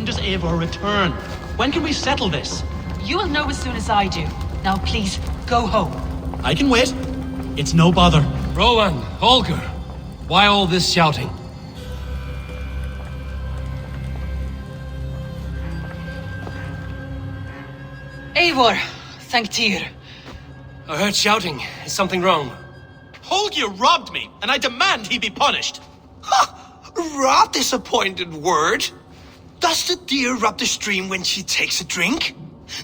when does Eivor return? When can we settle this? You will know as soon as I do. Now please, go home. I can wait. It's no bother. Rowan, Holger, why all this shouting? Eivor, thank Tyr. I heard shouting. Is something wrong? Holger robbed me, and I demand he be punished. Rot is a pointed word. Does the deer rub the stream when she takes a drink?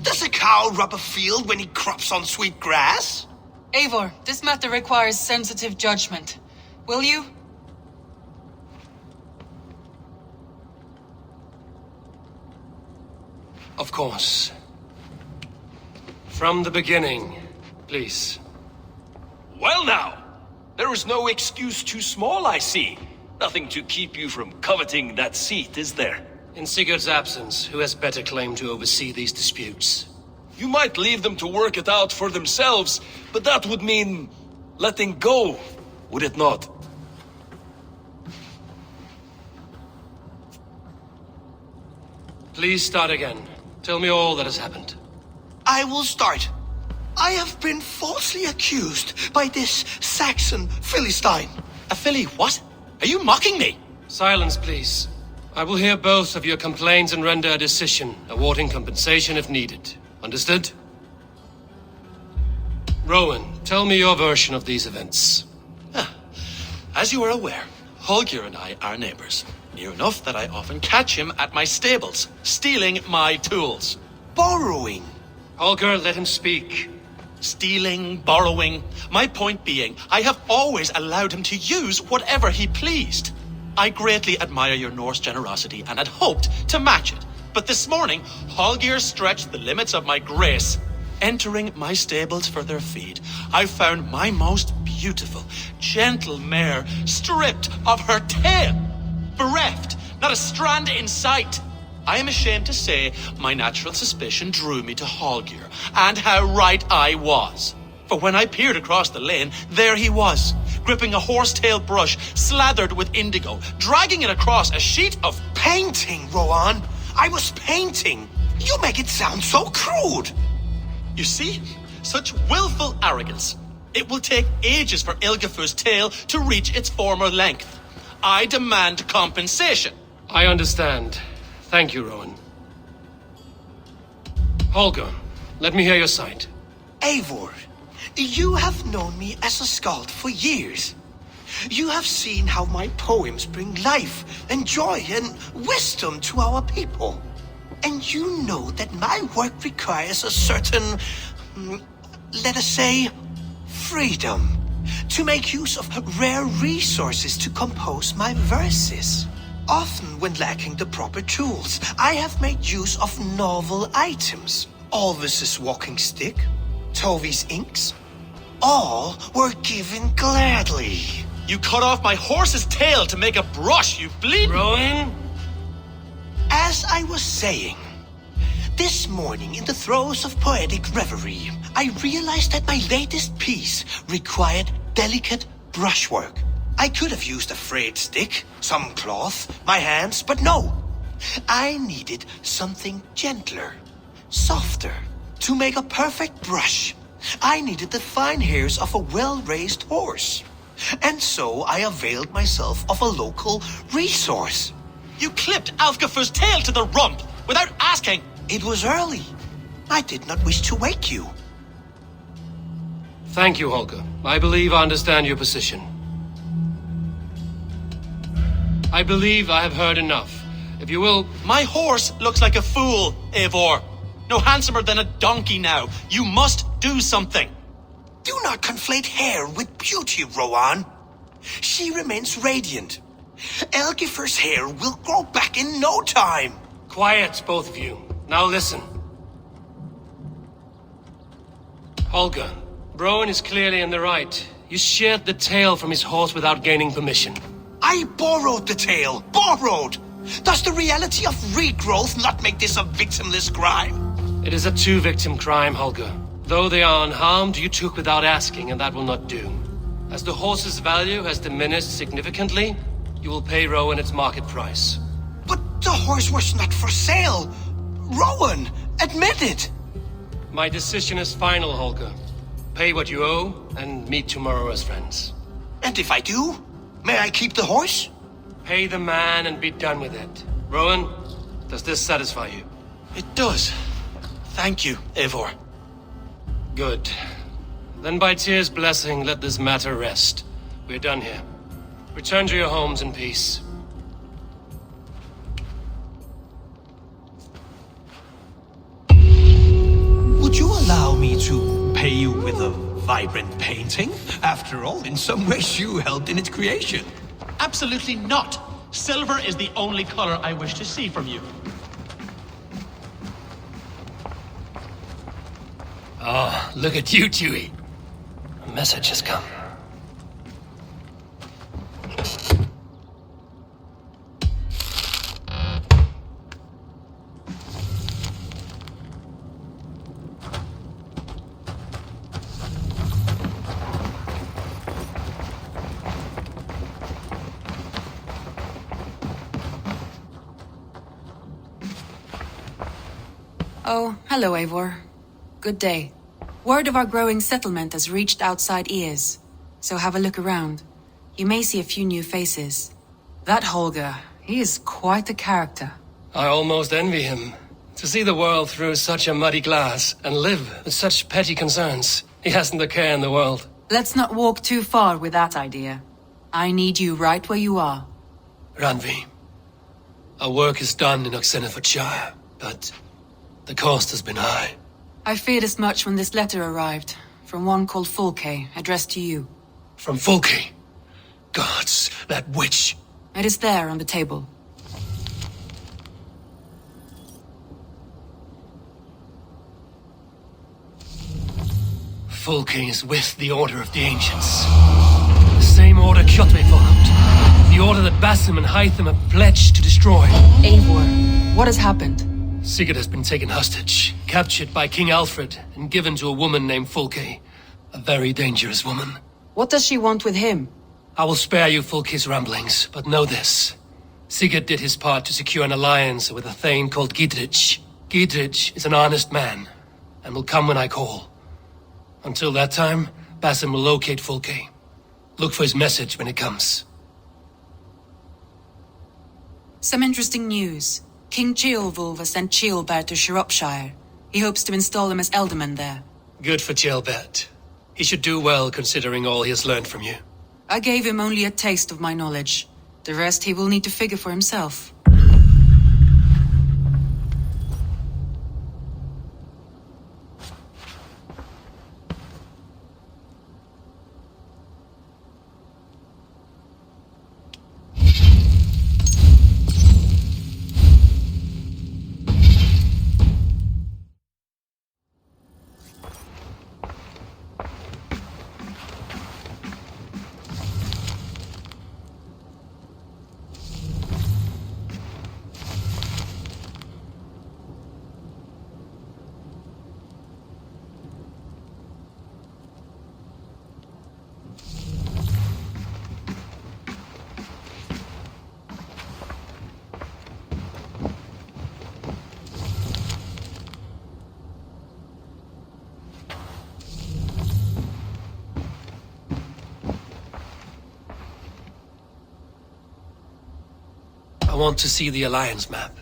Does a cow rub a field when he crops on sweet grass? Eivor, this matter requires sensitive judgment. Will you? Of course. From the beginning, please. Well now, there is no excuse too small, I see. Nothing to keep you from coveting that seat, is there? In Sigurd's absence, who has better claim to oversee these disputes? You might leave them to work it out for themselves, but that would mean letting go, would it not? Please start again. Tell me all that has happened. I will start. I have been falsely accused by this Saxon Philistine. A filly what? Are you mocking me? Silence, please. I will hear both of your complaints and render a decision, awarding compensation if needed. Understood? Rowan, tell me your version of these events. As you are aware, Holger and I are neighbors. Near enough that I often catch him at my stables, stealing my tools. Borrowing. Holger, let him speak. Stealing, borrowing. My point being, I have always allowed him to use whatever he pleased. I greatly admire your Norse generosity and had hoped to match it. But this morning, Holger stretched the limits of my grace. Entering my stables for their feed, I found my most beautiful, gentle mare stripped of her tail. Bereft, not a strand in sight. I am ashamed to say my natural suspicion drew me to Holger, and how right I was. For when I peered across the lane, there he was, gripping a horsetail brush slathered with indigo, dragging it across a sheet of Painting, Rowan. I was painting. You make it sound so crude. You see? Such willful arrogance. It will take ages for Ilgafur's tail to reach its former length. I demand compensation. I understand. Thank you, Rowan. Holger, let me hear your side. Eivor, you have known me as a skald for years. You have seen how my poems bring life and joy and wisdom to our people. And you know that my work requires a certain, let us say, freedom to make use of rare resources to compose my verses. Often when lacking the proper tools, I have made use of novel items. Alvis's walking stick, Tovi's inks, all were given gladly. You cut off my horse's tail to make a brush, you bleed. Rowan? As I was saying, this morning in the throes of poetic reverie, I realized that my latest piece required delicate brushwork. I could have used a frayed stick, some cloth, my hands, but no. I needed something gentler, softer. To make a perfect brush, I needed the fine hairs of a well-raised horse. And so I availed myself of a local resource. You clipped Alfgafur's tail to the rump without asking. It was early. I did not wish to wake you. Thank you, Holger. I believe I understand your position. I believe I have heard enough. If you will... My horse looks like a fool, Eivor. No handsomer than a donkey now. You must do something. Do not conflate hair with beauty, Rowan. She remains radiant. Elgifur's hair will grow back in no time. Quiet, both of you. Now listen. Holger, Rowan is clearly in the right. You sheared the tail from his horse without gaining permission. I borrowed the tail. Borrowed! Does the reality of regrowth not make this a victimless crime? It is a two-victim crime, Holger. Though they are unharmed, you took without asking, and that will not do. As the horse's value has diminished significantly, you will pay Rowan its market price. But the horse was not for sale. Rowan, admit it. My decision is final, Holger. Pay what you owe, and meet tomorrow as friends. And if I do, may I keep the horse? Pay the man and be done with it. Rowan, does this satisfy you? It does. Thank you, Eivor. Good. Then by Tyr's blessing, let this matter rest. We're done here. Return to your homes in peace. Would you allow me to pay you with a vibrant painting? After all, in some ways you helped in its creation. Absolutely not. Silver is the only color I wish to see from you. Oh, look at you, Dewey. A message has come. Oh, hello, Eivor. Good day. Word of our growing settlement has reached outside ears, so have a look around. You may see a few new faces. That Holger, he is quite a character. I almost envy him. To see the world through such a muddy glass and live with such petty concerns. He hasn't a care in the world. Let's not walk too far with that idea. I need you right where you are. Ranvi, our work is done in Oxenfordshire, but the cost has been high. I feared as much when this letter arrived, from one called Fulke, addressed to you. From Fulke? Gods, that witch! It is there on the table. Fulke is with the Order of the Ancients. The same order Kjotve followed. The order that Basim and Hytham have pledged to destroy. Eivor, what has happened? Sigurd has been taken hostage, captured by King Alfred, and given to a woman named Fulke. A very dangerous woman. What does she want with him? I will spare you Fulke's ramblings, but know this. Sigurd did his part to secure an alliance with a thane called Gidrich. Gidrich is an honest man, and will come when I call. Until that time, Basim will locate Fulke. Look for his message when it comes. Some interesting news. King Ceolwulf has sent Ceolbert to Shropshire. He hopes to install him as Elderman there. Good for Ceolbert. He should do well considering all he has learned from you. I gave him only a taste of my knowledge. The rest he will need to figure for himself. I want to see the Alliance map.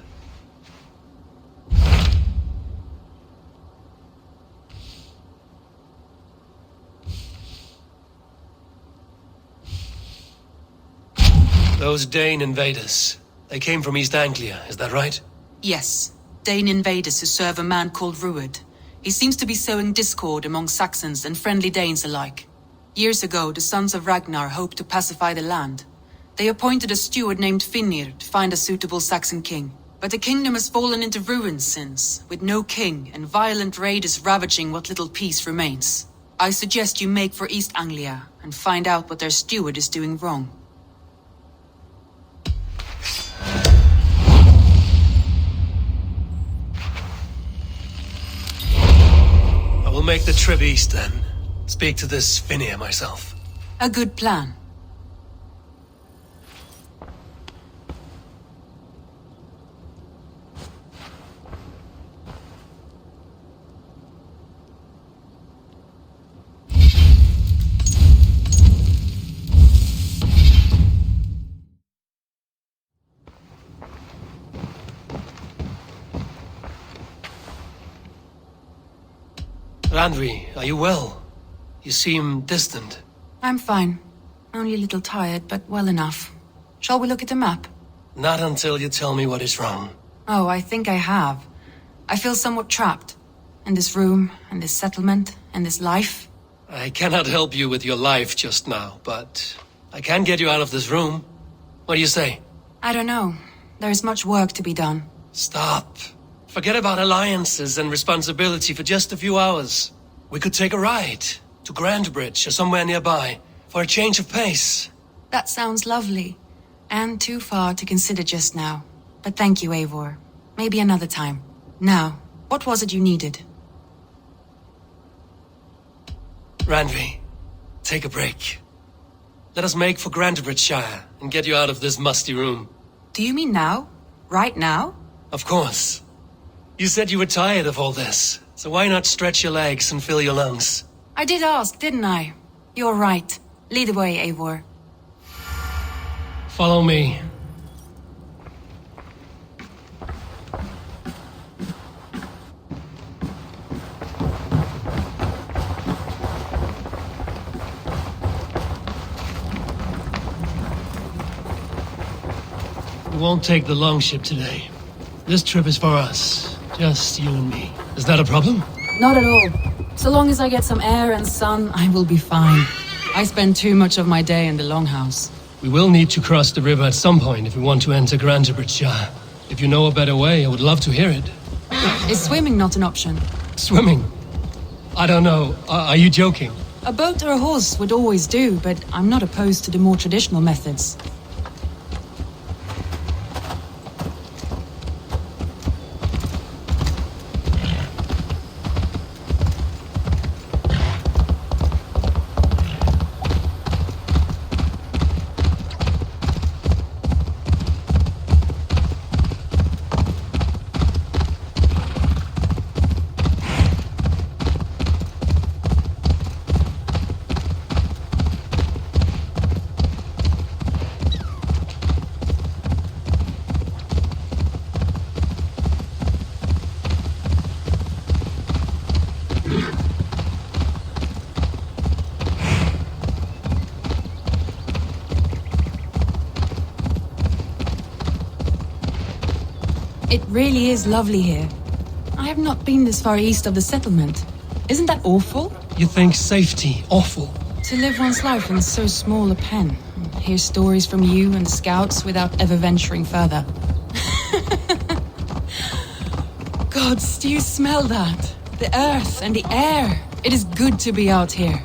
Those Dane invaders, they came from East Anglia, is that right? Yes. Dane invaders who serve a man called Rued. He seems to be sowing discord among Saxons and friendly Danes alike. Years ago, the sons of Ragnar hoped to pacify the land. They appointed a steward named Finnir to find a suitable Saxon king. But the kingdom has fallen into ruins since, with no king and violent raiders ravaging what little peace remains. I suggest you make for East Anglia and find out what their steward is doing wrong. I will make the trip east then. Speak to this Finnir myself. A good plan. Randvi, are you well? You seem distant. I'm fine. Only a little tired, but well enough. Shall we look at the map? Not until you tell me what is wrong. Oh, I think I have. I feel somewhat trapped. In this room, in this settlement, in this life. I cannot help you with your life just now, but I can get you out of this room. What do you say? I don't know. There is much work to be done. Stop. Forget about alliances and responsibility for just a few hours. We could take a ride to Grandbridge or somewhere nearby for a change of pace. That sounds lovely. And too far to consider just now. But thank you, Eivor. Maybe another time. Now, what was it you needed? Randvi, take a break. Let us make for Grandbridgeshire and get you out of this musty room. Do you mean now? Right now? Of course. You said you were tired of all this, so why not stretch your legs and fill your lungs? I did ask, didn't I? You're right. Lead the way, Eivor. Follow me. We won't take the longship today. This trip is for us. Just you and me. Is that a problem? Not at all. So long as I get some air and sun, I will be fine. I spend too much of my day in the longhouse. We will need to cross the river at some point if we want to enter Grandbridgeshire. If you know a better way, I would love to hear it. Is swimming not an option? Swimming? I don't know. Are you joking? A boat or a horse would always do, but I'm not opposed to the more traditional methods. It really is lovely here. I have not been this far east of the settlement. Isn't that awful? You think safety awful? To live one's life in so small a pen. Hear stories from you and the scouts without ever venturing further. Gods, do you smell that? The earth and the air. It is good to be out here.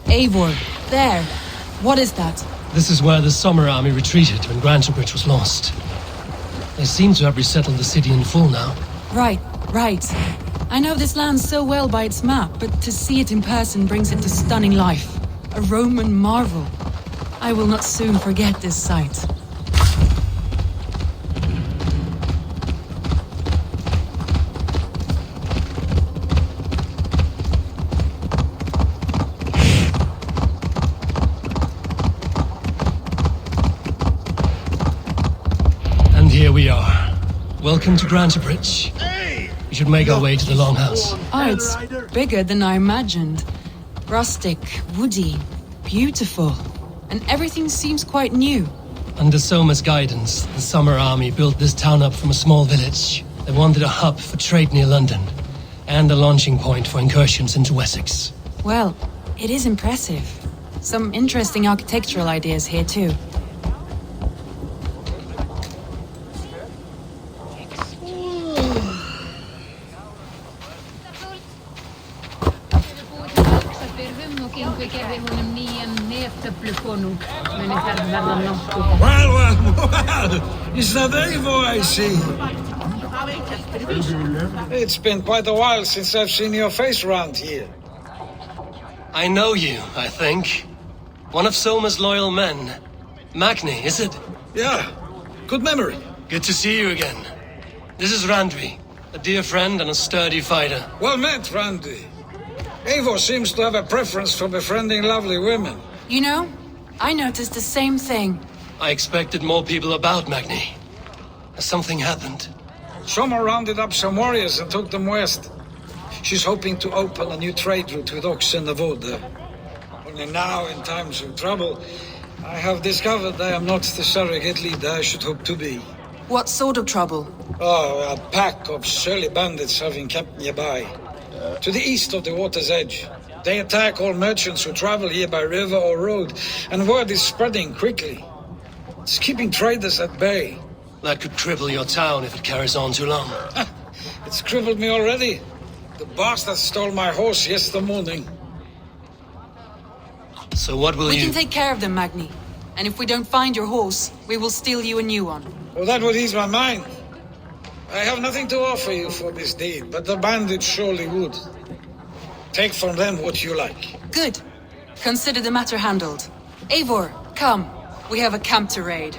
Eivor, there. What is that? This is where the Summer Army retreated when Grantebridge was lost. They seem to have resettled the city in full now. Right. I know this land so well by its map, but to see it in person brings it to stunning life. A Roman marvel. I will not soon forget this sight. Here we are. Welcome to Grantebridge. We should make our way to the Longhouse. Oh, it's bigger than I imagined. Rustic, woody, beautiful. And everything seems quite new. Under Soma's guidance, the Summer Army built this town up from a small village. They wanted a hub for trade near London, and a launching point for incursions into Wessex. Well, it is impressive. Some interesting architectural ideas here too. Mummokin kävi huonon niiden neeftöplykonut. Meni tämän verran nokku. Well, is that Eivor I see? It's been quite a while since I've seen your face around here. I know you, I think. One of Soma's loyal men. Magni, is it? Yeah, good memory. Good to see you again. This is Randvi, a dear friend and a sturdy fighter. Well met, Randy. Eivor seems to have a preference for befriending lovely women. You know, I noticed the same thing. I expected more people about Magni. Has something happened? Soma rounded up some warriors and took them west. She's hoping to open a new trade route with Ox and the Voda. Only now, in times of trouble, I have discovered I am not the surrogate leader I should hope to be. What sort of trouble? Oh, a pack of surly bandits have encamped nearby. To the east of the water's edge. They attack all merchants who travel here by river or road, and word is spreading quickly. It's keeping traders at bay. That could cripple your town if it carries on too long. It's crippled me already. The bastard stole my horse yesterday morning. So what will We you... can take care of them, Magni. And if we don't find your horse, we will steal you a new one. Well, that would ease my mind. I have nothing to offer you for this deed, but the bandits surely would. Take from them what you like. Good. Consider the matter handled. Eivor, come. We have a camp to raid.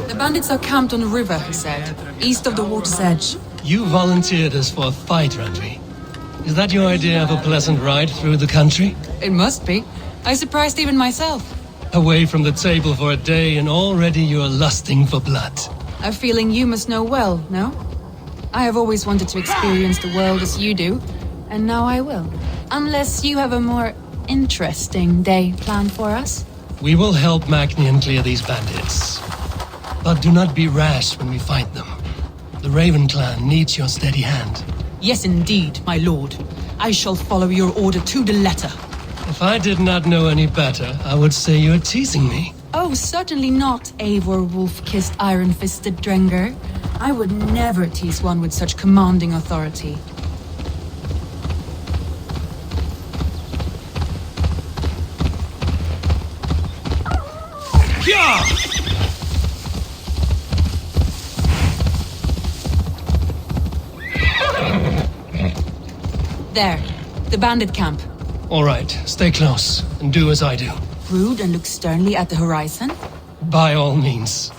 The bandits are camped on the river, he said, east of the water's edge. You volunteered us for a fight, Randvi. Is that your idea of a pleasant ride through the country? It must be. I surprised even myself. Away from the table for a day and already you're lusting for blood. A feeling you must know well, no? I have always wanted to experience the world as you do, and now I will. Unless you have a more interesting day planned for us. We will help Magnian clear these bandits. But do not be rash when we fight them. The Raven clan needs your steady hand. Yes, indeed, my lord. I shall follow your order to the letter. If I did not know any better, I would say you are teasing me. Oh, certainly not, Eivor wolf-kissed iron-fisted Drenger. I would never tease one with such commanding authority. Yeah! There, the bandit camp. All right, stay close and do as I do. Brood and look sternly at the horizon. By all means.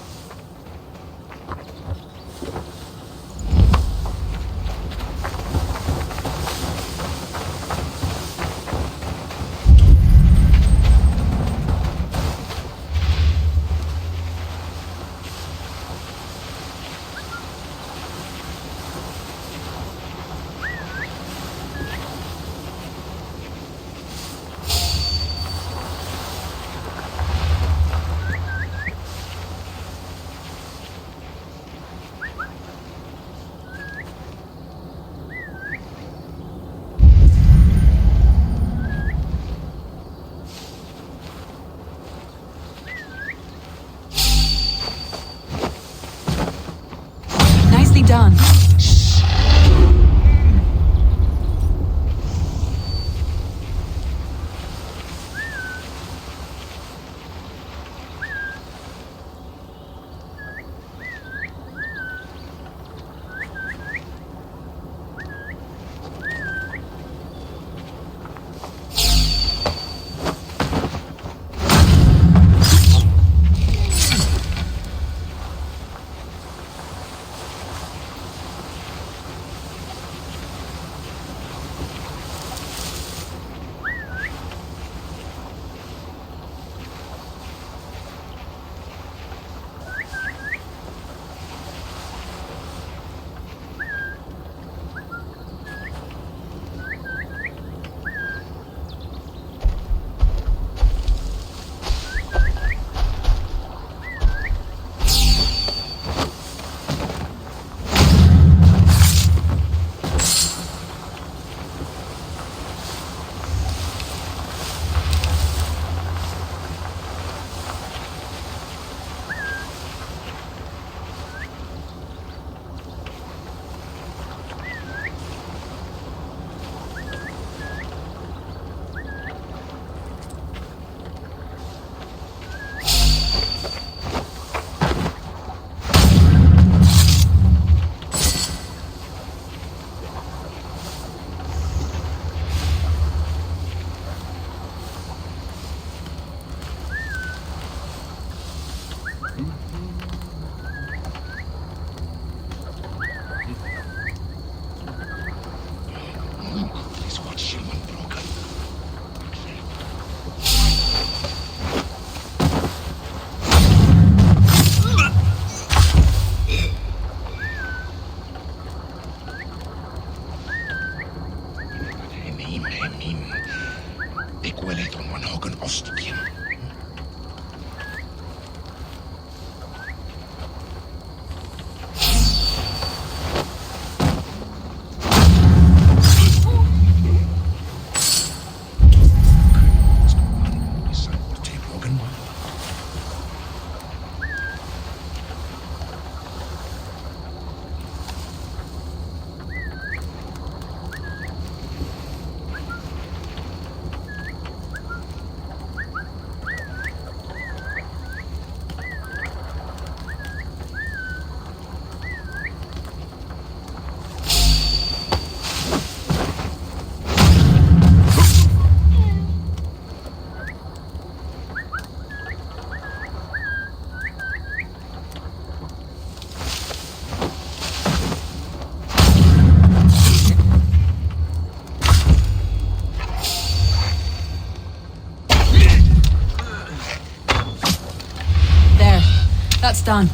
That's done.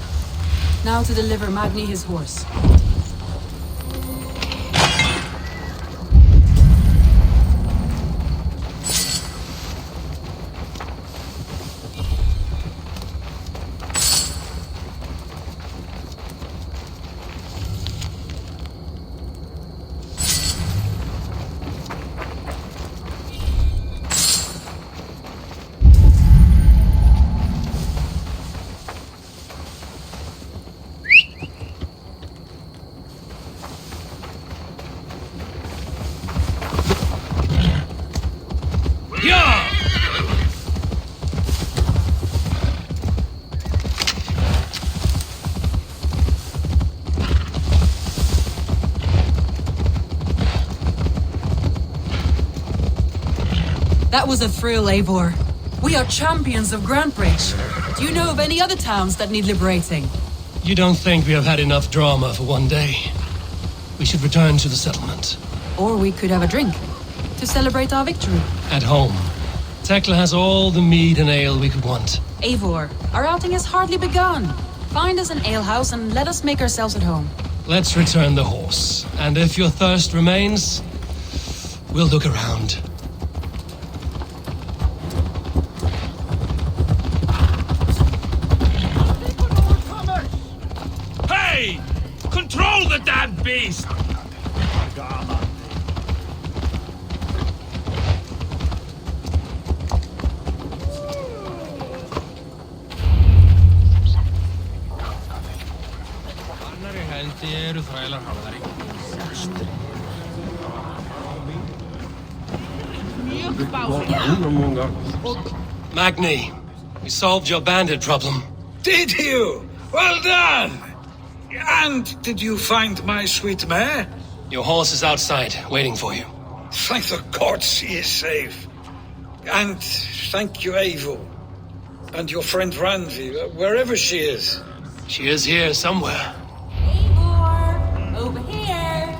Now to deliver Magni his horse. That was a thrill, Eivor. We are champions of Grantbridge. Do you know of any other towns that need liberating? You don't think we have had enough drama for one day? We should return to the settlement. Or we could have a drink to celebrate our victory. At home. Tekla has all the mead and ale we could want. Eivor, our outing has hardly begun. Find us an alehouse and let us make ourselves at home. Let's return the horse. And if your thirst remains, we'll look around. Hey! Control the damn beast! Magni, we solved your bandit problem. Did you? Well done! And did you find my sweet mare? Your horse is outside, waiting for you. Thank the gods she is safe. And thank you, Eivor. And your friend Randvi, wherever she is. She is here somewhere. Eivor, over here.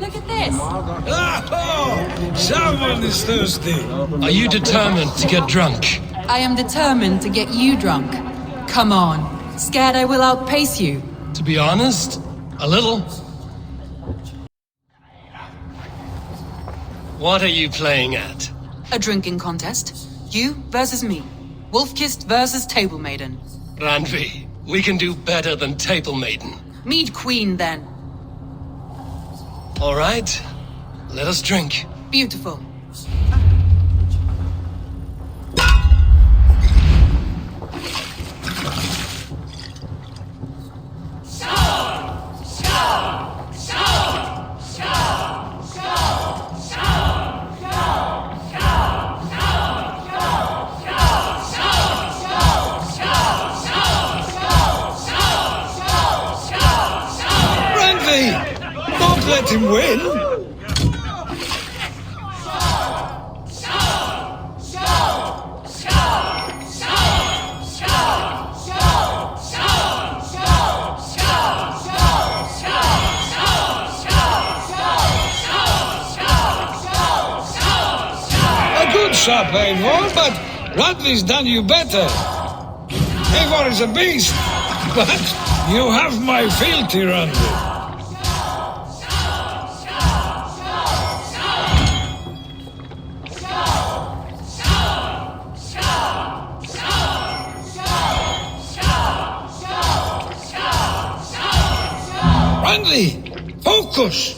Look at this. Oh, someone is thirsty. Are you determined to get drunk? I am determined to get you drunk. Come on. Scared I will outpace you. To be honest, a little. What are you playing at? A drinking contest. You versus me. Wolf-kissed versus Table Maiden. Randvi, we can do better than Table Maiden. Mead Queen, then. All right, let us drink. Beautiful. Don't let him win! up, Eivor, but Randvi's done you better. Eivor is a beast, but you have my fealty, Randvi. Randvi, focus!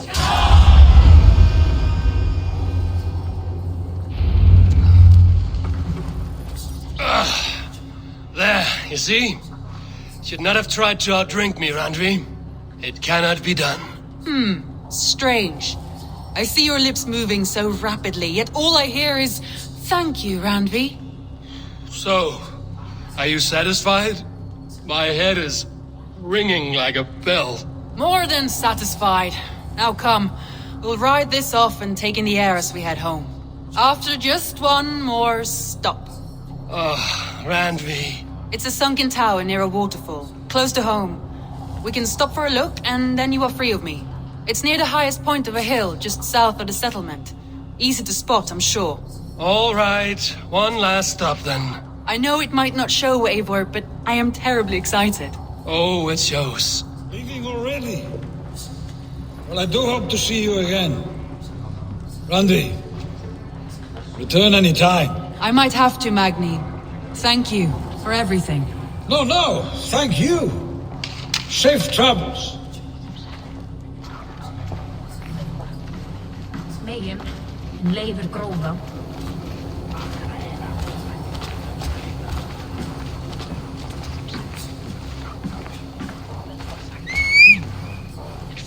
There, you see? Should not have tried to outdrink me, Randvi. It cannot be done. Strange. I see your lips moving so rapidly, yet all I hear is, "Thank you, Randvi." So, are you satisfied? My head is ringing like a bell. More than satisfied. Now come, we'll ride this off and take in the air as we head home. After just one more stop. Randvi. It's a sunken tower near a waterfall, close to home. We can stop for a look, and then you are free of me. It's near the highest point of a hill, just south of the settlement. Easy to spot, I'm sure. All right, one last stop then. I know it might not show, Eivor, but I am terribly excited. Oh, it shows. Leaving already? Well, I do hope to see you again. Randvi, return any time. I might have to, Magni. Thank you for everything. No, thank you. Safe travels. Megin, Leifur gróða.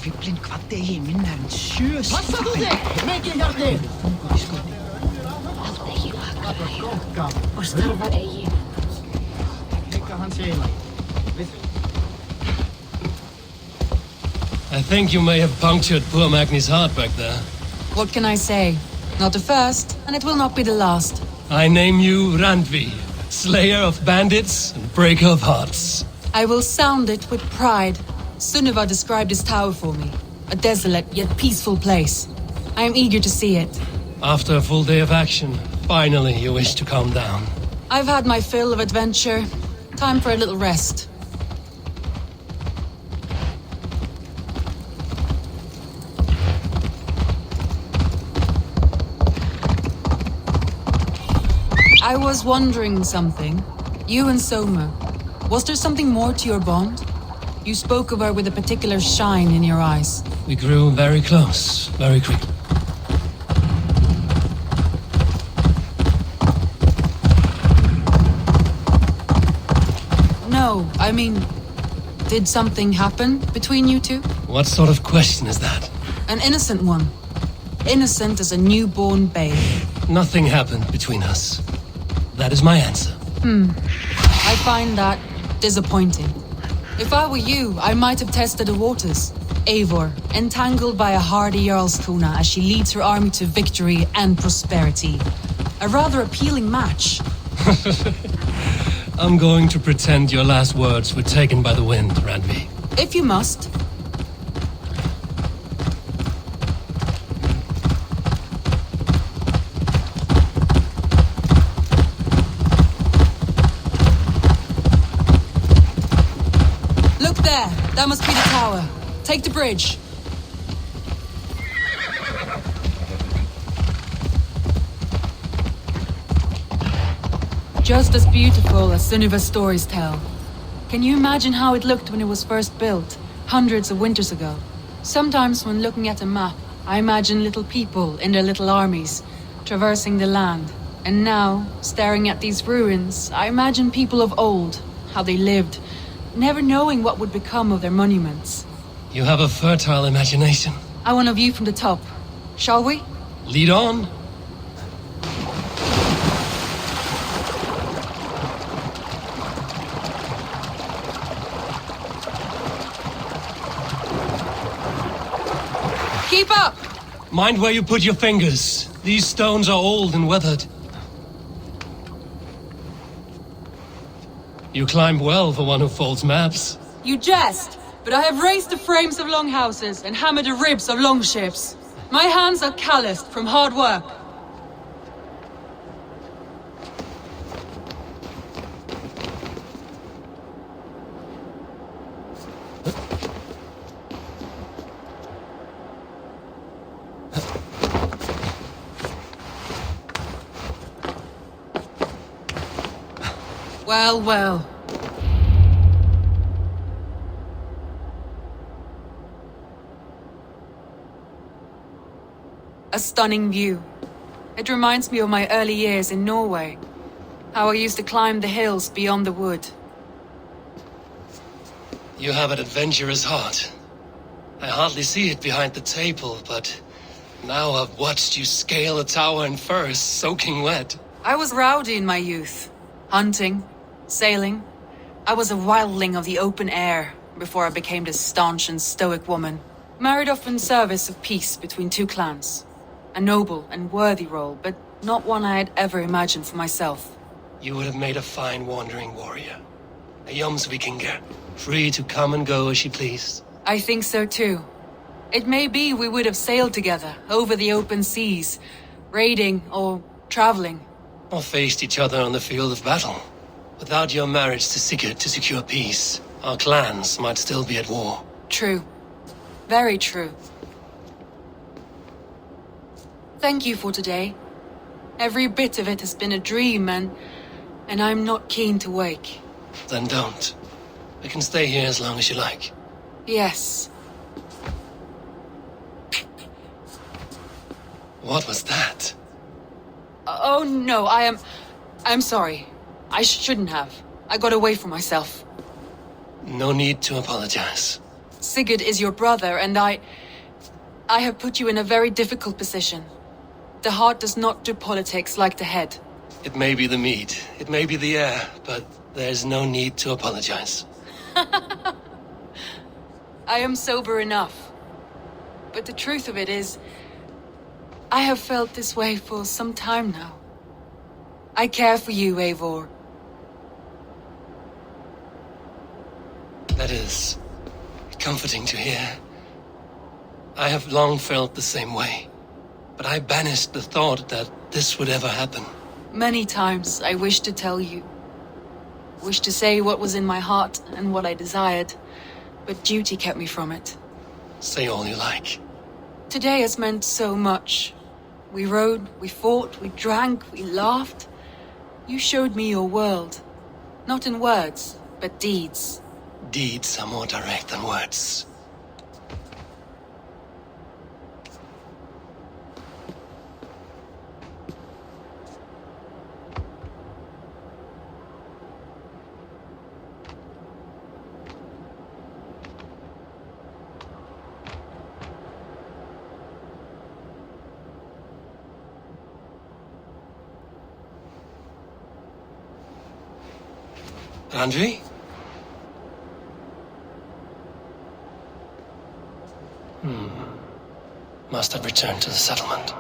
Fuglinn kvaddi í minnar en sjö. Passa þú þig, Megin hjarni! Halda ekki vakna og starfa eigi. Líka hans eina. I think you may have punctured poor Magni's heart back there. What can I say? Not the first, and it will not be the last. I name you Randvi, slayer of bandits and breaker of hearts. I will sound it with pride. Sunniva described this tower for me. A desolate yet peaceful place. I am eager to see it. After a full day of action, finally you wish to calm down. I've had my fill of adventure. Time for a little rest. I was wondering something. You and Soma. Was there something more to your bond? You spoke of her with a particular shine in your eyes. We grew very close, very quickly. No, I mean, did something happen between you two? What sort of question is that? An innocent one. Innocent as a newborn babe. Nothing happened between us. That is my answer. I find that disappointing. If I were you, I might have tested the waters. Eivor, entangled by a hardy Jarlskona as she leads her army to victory and prosperity. A rather appealing match. I'm going to pretend your last words were taken by the wind, Randvi. If you must. Look there! That must be the tower. Take the bridge. Just as beautiful as Sunniva's stories tell. Can you imagine how it looked when it was first built, hundreds of winters ago? Sometimes when looking at a map, I imagine little people in their little armies, traversing the land. And now, staring at these ruins, I imagine people of old, how they lived, never knowing what would become of their monuments. You have a fertile imagination. I want a view from the top. Shall we? Lead on. Keep up! Mind where you put your fingers. These stones are old and weathered. You climb well for one who folds maps. You jest, but I have raised the frames of longhouses and hammered the ribs of longships. My hands are calloused from hard work. Well, well. A stunning view. It reminds me of my early years in Norway. How I used to climb the hills beyond the wood. You have an adventurous heart. I hardly see it behind the table, but now I've watched you scale a tower in furs, soaking wet. I was rowdy in my youth. Hunting, sailing. I was a wildling of the open air before I became this staunch and stoic woman. Married off in service of peace between two clans. A noble and worthy role, but not one I had ever imagined for myself. You would have made a fine wandering warrior. A Jomsvikinger, free to come and go as you pleased. I think so too. It may be we would have sailed together over the open seas, raiding or traveling. Or faced each other on the field of battle. Without your marriage to Sigurd to secure peace, our clans might still be at war. True. Very true. Thank you for today. Every bit of it has been a dream, and I'm not keen to wake. Then don't. We can stay here as long as you like. Yes. What was that? Oh no, I'm sorry. I shouldn't have. I got away from myself. No need to apologize. Sigurd is your brother, and I have put you in a very difficult position. The heart does not do politics like the head. It may be the meat, it may be the air, but there's no need to apologize. I am sober enough. But the truth of it is, I have felt this way for some time now. I care for you, Eivor. That is comforting to hear. I have long felt the same way, but I banished the thought that this would ever happen. Many times I wished to tell you. Wished to say what was in my heart and what I desired, but duty kept me from it. Say all you like. Today has meant so much. We rode, we fought, we drank, we laughed. You showed me your world. Not in words, but deeds. Deeds are more direct than words. Andri? Must have returned to the settlement.